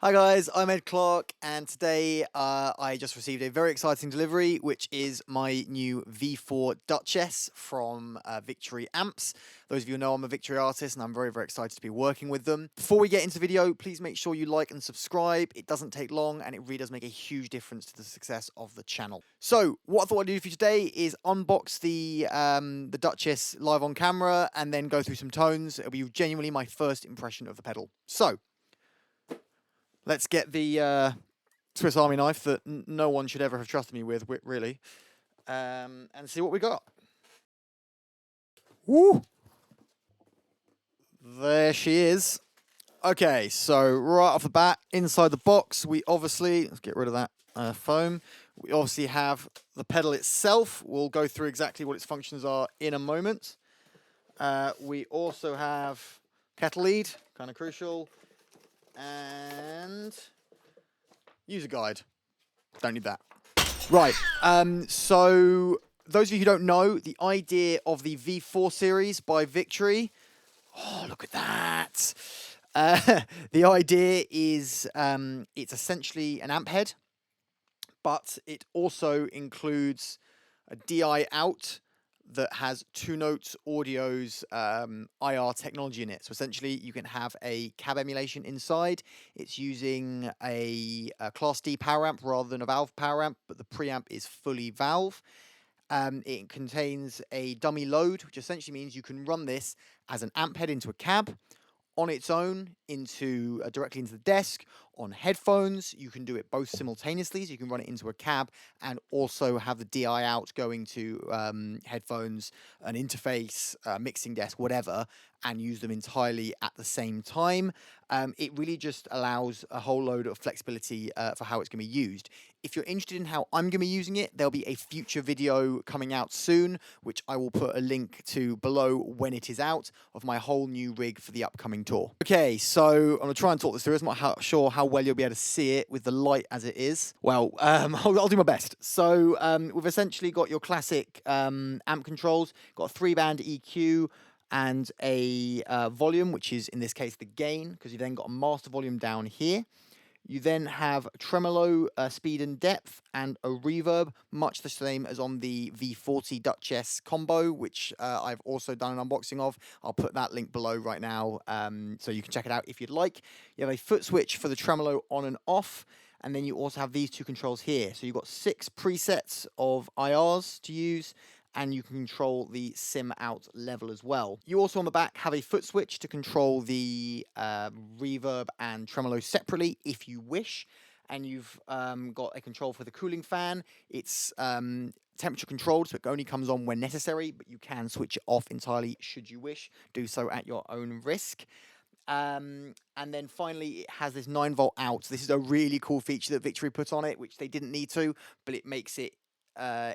Hi guys, I'm Ed Clarke, and today I just received a very exciting delivery, which is my new V4 Duchess from Victory Amps. Those of you who know I'm a Victory artist, and I'm very, very excited to be working with them. Before we get into the video, please make sure you like and subscribe. It doesn't take long, and it really does make a huge difference to the success of the channel. So, what I thought I'd do for you today is unbox the Duchess live on camera, and then go through some tones. It'll be genuinely my first impression of the pedal. So, let's get the Swiss Army knife that no one should ever have trusted me with, really, and see what we got. Woo! There she is. Okay, so right off the bat, inside the box, we obviously, let's get rid of that foam. We obviously have the pedal itself. We'll go through exactly what its functions are in a moment. We also have kettle lead, kind of crucial. And user guide. Don't need that. Right. So those of you who don't know, the idea of the V4 series by Victory. Oh, look at that. The idea is it's essentially an amp head, but it also includes a DI out that has 2-note audio's IR technology in it. So essentially, you can have a cab emulation inside. It's using a Class D power amp rather than a valve power amp, but the preamp is fully valve. It contains a dummy load, which essentially means you can run this as an amp head into a cab, on its own into directly into the desk, on headphones. You can do it both simultaneously, so you can run it into a cab and also have the DI out going to headphones, an interface, mixing desk, whatever, and use them entirely at the same time. It really just allows a whole load of flexibility for how it's going to be used. If you're interested in how I'm going to be using it, there'll be a future video coming out soon, which I will put a link to below when it is out, of my whole new rig for the upcoming tour. Okay, so I'm going to try and talk this through. I'm not sure how well you'll be able to see it with the light as it is. Well, I'll do my best. So we've essentially got your classic amp controls. Got a 3-band EQ and a volume, which is in this case the gain, because you've then got a master volume down here. You then have tremolo, speed and depth, and a reverb, much the same as on the V40 Duchess combo, which I've also done an unboxing of. I'll put that link below right now, so you can check it out if you'd like. You have a foot switch for the tremolo on and off, and then you also have these two controls here. So you've got 6 presets of IRs to use, and you can control the sim out level as well. You also on the back have a foot switch to control the reverb and tremolo separately if you wish. And you've got a control for the cooling fan. It's temperature controlled, so it only comes on when necessary, but you can switch it off entirely should you wish. Do so at your own risk. And then finally, it has this 9-volt out. This is a really cool feature that Victory put on it, which they didn't need to, but it makes it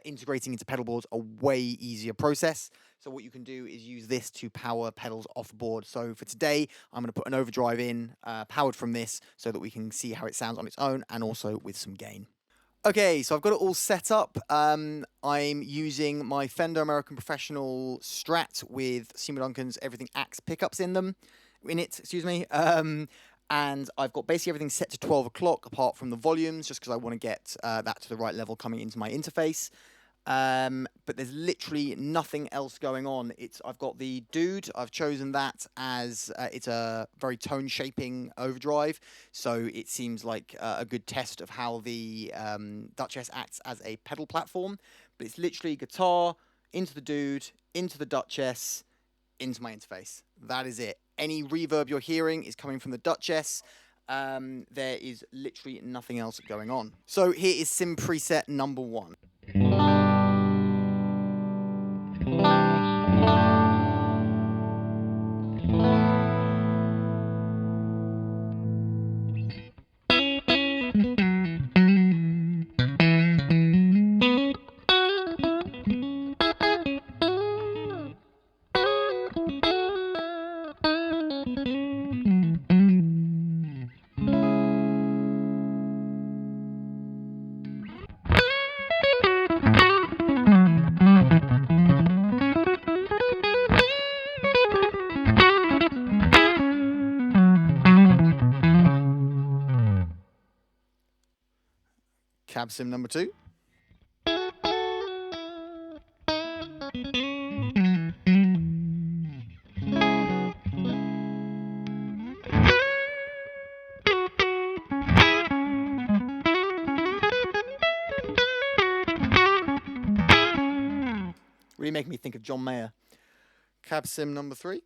integrating into pedal boards a way easier process. So what you can do is use this to power pedals off the board. So for today, I'm going to put an overdrive in, powered from this, so that we can see how it sounds on its own and also with some gain. Okay, so I've got it all set up. I'm using my Fender American Professional Strat with Seymour Duncan's Everything Axe pickups in it, excuse me. And I've got basically everything set to 12 o'clock apart from the volumes, just because I want to get that to the right level coming into my interface. But there's literally nothing else going on. I've got the Dude. I've chosen that as it's a very tone shaping overdrive, so it seems like a good test of how the Duchess acts as a pedal platform. But it's literally guitar into the Dude, into the Duchess, into my interface. That is it. Any reverb you're hearing is coming from the Duchess. There is literally nothing else going on. So here is sim preset number 1. Cab sim number 2. Really making me think of John Mayer. Cab sim number 3.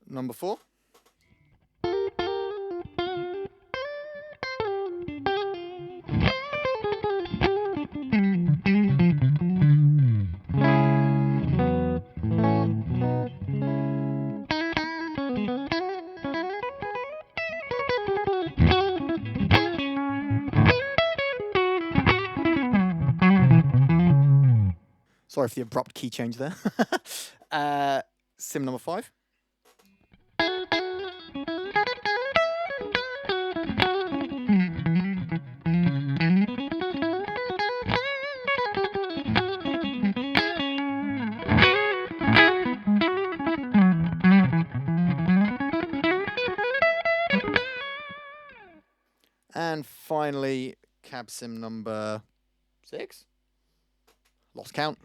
Number 4. Sorry for the abrupt key change there. Sim number 5. And finally, cab sim number 6. Lost count.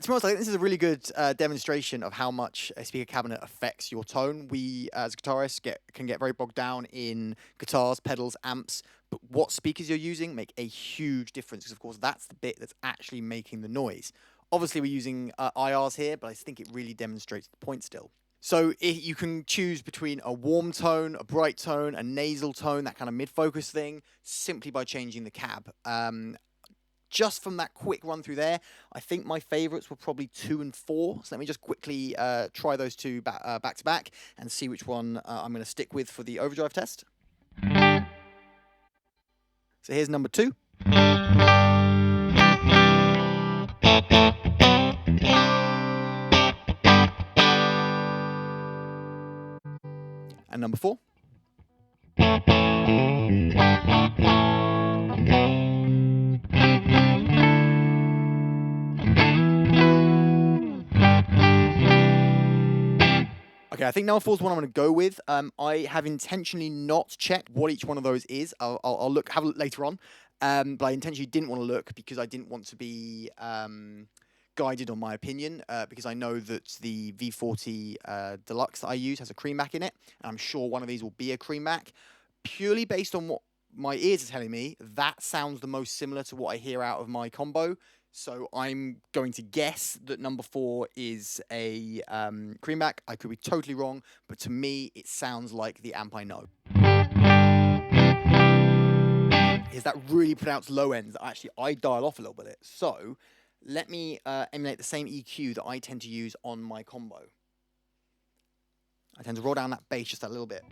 To be honest, I think this is a really good demonstration of how much a speaker cabinet affects your tone. We, as guitarists, can get very bogged down in guitars, pedals, amps, but what speakers you're using make a huge difference because, of course, that's the bit that's actually making the noise. Obviously, we're using IRs here, but I think it really demonstrates the point still. So you can choose between a warm tone, a bright tone, a nasal tone, that kind of mid-focus thing, simply by changing the cab. Just from that quick run through there, I think my favorites were probably 2 and 4. So let me just quickly try those two back to back and see which one I'm going to stick with for the overdrive test. So here's number 2. And number 4. Okay, I think number 4 is the one I'm going to go with. I have intentionally not checked what each one of those is. I'll have a look later on. But I intentionally didn't want to look because I didn't want to be guided on my opinion because I know that the V40 Deluxe that I use has a cream back in it. And I'm sure one of these will be a cream back. Purely based on what my ears are telling me, that sounds the most similar to what I hear out of my combo. So I'm going to guess that number 4 is a creamback. I could be totally wrong, but to me, it sounds like the amp I know. Is that really pronounced low end that actually I dial off a little bit. So let me emulate the same EQ that I tend to use on my combo. I tend to roll down that bass just a little bit.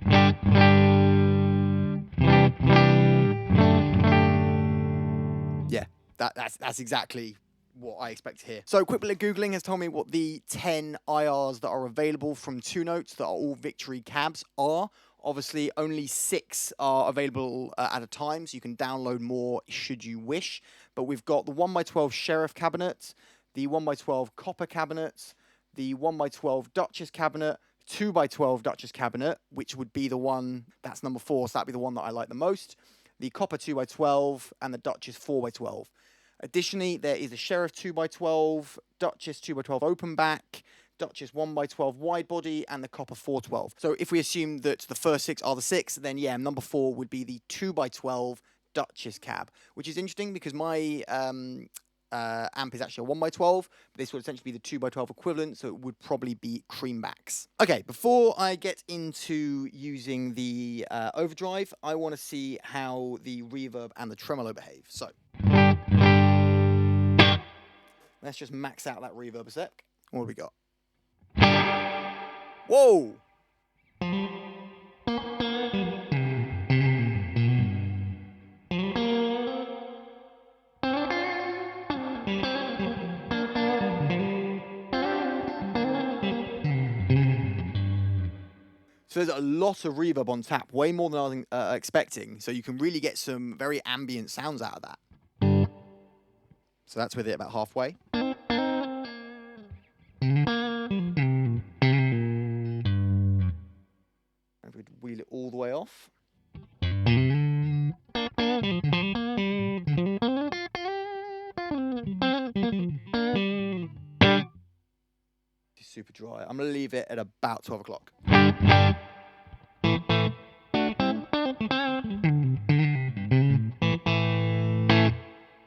Yeah, that's exactly what I expect to hear. So a quick bit of Googling has told me what the 10 IRs that are available from 2 Notes that are all Victory cabs are. Obviously, only 6 are available at a time, so you can download more should you wish. But we've got the 1x12 Sheriff cabinet, the 1x12 Copper cabinet, the 1x12 Duchess cabinet, 2x12 Duchess cabinet, which would be the one, that's number 4, so that'd be the one that I like the most. The Copper 2x12 and the Duchess 4x12. Additionally, there is the Sheriff 2x12, Duchess 2x12 open back, Duchess 1x12 wide body, and the Copper 412. So if we assume that the first 6 are the 6, then yeah, number 4 would be the 2x12 Duchess cab, which is interesting because my amp is actually a 1x12, but this would essentially be the 2x12 equivalent, so it would probably be creambacks. Okay, before I get into using the overdrive, I want to see how the reverb and the tremolo behave. So let's just max out that reverb a sec. What have we got? Whoa! So there's a lot of reverb on tap, way more than I was expecting. So you can really get some very ambient sounds out of that. So that's with it about halfway. And we'd wheel it all the way off. It's super dry. I'm going to leave it at about 12 o'clock.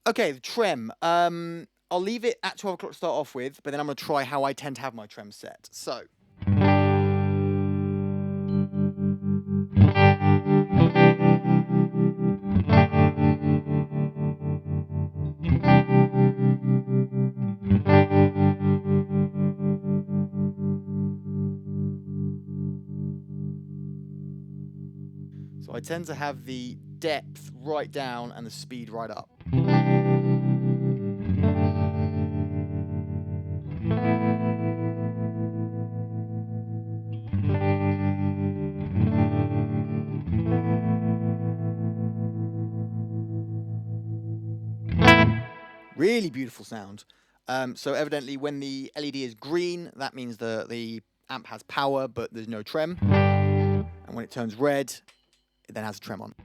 Okay, the trem. I'll leave it at 12 o'clock to start off with, but then I'm going to try how I tend to have my trem set. So. So I tend to have the depth right down and the speed right up. Really beautiful sound. So evidently when the LED is green, that means the amp has power, but there's no trem. And when it turns red, it then has a trem on.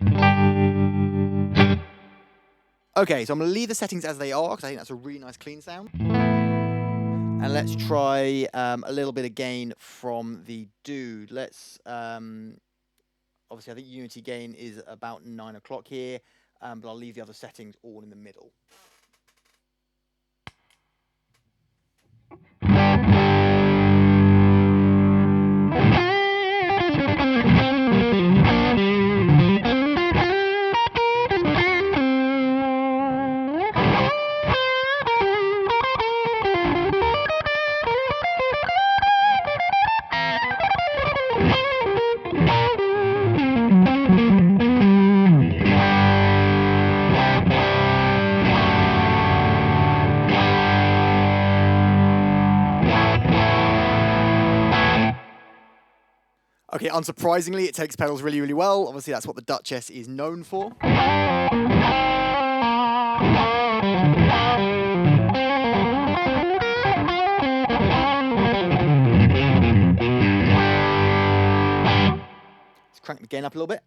Okay, so I'm going to leave the settings as they are, because I think that's a really nice clean sound. And let's try a little bit of gain from the Dude. Let's, obviously I think unity gain is about 9 o'clock here, but I'll leave the other settings all in the middle. Okay, unsurprisingly, it takes pedals really, really well. Obviously, that's what the Duchess is known for. Let's crank the gain up a little bit.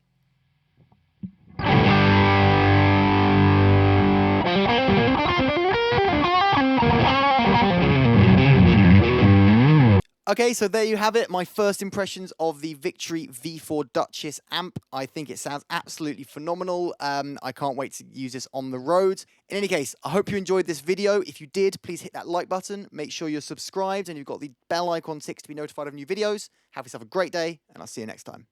Okay, so there you have it, my first impressions of the Victory V4 Duchess amp. I think it sounds absolutely phenomenal. I can't wait to use this on the road. In any case, I hope you enjoyed this video. If you did, please hit that like button. Make sure you're subscribed and you've got the bell icon ticked to be notified of new videos. Have yourself a great day, and I'll see you next time.